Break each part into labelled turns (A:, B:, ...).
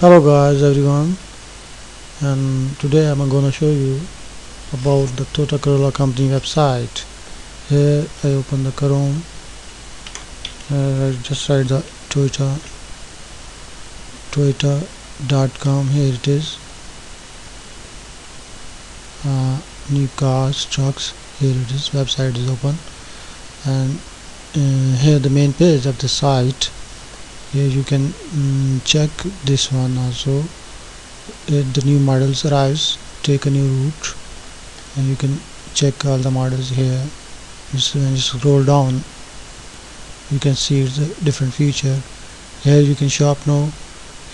A: Hello guys everyone, and today I'm gonna show you about the Toyota Corolla company website. Here I open the Chrome. I just write the Toyota.com. Here it is. New cars, trucks. Here it is. Website is open, and here the main page of the site. Here you can check this one also. The new models arrives, take a new route, and you can check all the models here. When you scroll down, you can see the different feature. Here you can shop now.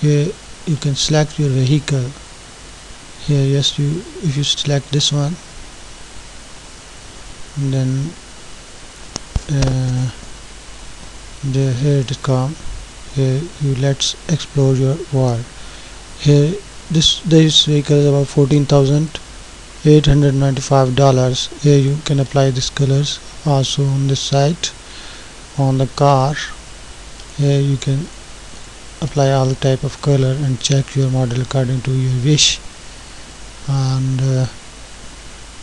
A: Here you can select your vehicle. Here, yes, if you select this one, and then here it come. Here you let's explore your world. Here this vehicle is about $14,895. Here you can apply these colors also on this site. On the car, here you can apply all type of color and check your model according to your wish. And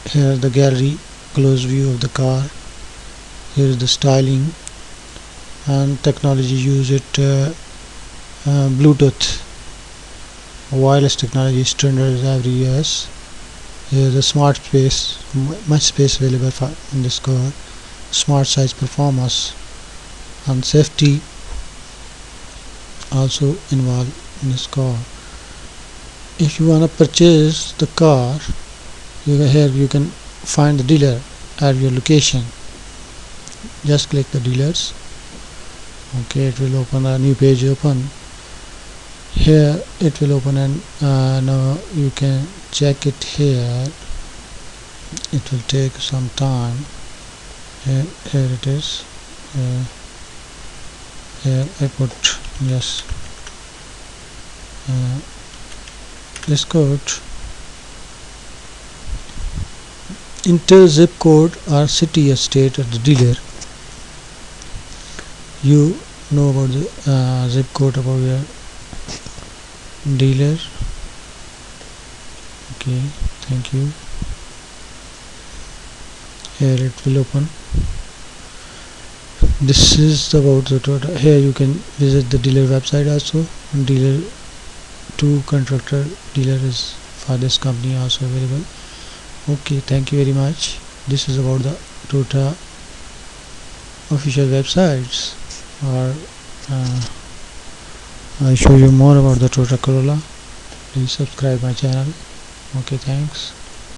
A: here the gallery, close view of the car. Here is the styling and technology. Use it Bluetooth wireless technology standard every years. Here the smart space, much space available in this car. Smart size performance and safety also involved in this car. If you want to purchase the car, here you can find the dealer at your location. Just click the dealers. Okay, it will open a new page. Open here, it will open, and now you can check it here. It will take some time. Here it is. Here I put yes. This code, enter zip code or city or state of the dealer. You know about the zip code about your dealer. Okay, thank you. Here it will open. This is about the Toyota. Here you can visit the dealer website also. Dealer to contractor dealer is for this company also available. Okay, thank you very much. This is about the Toyota official websites, or I show you more about the Toyota Corolla. Please subscribe my channel. Okay, thanks.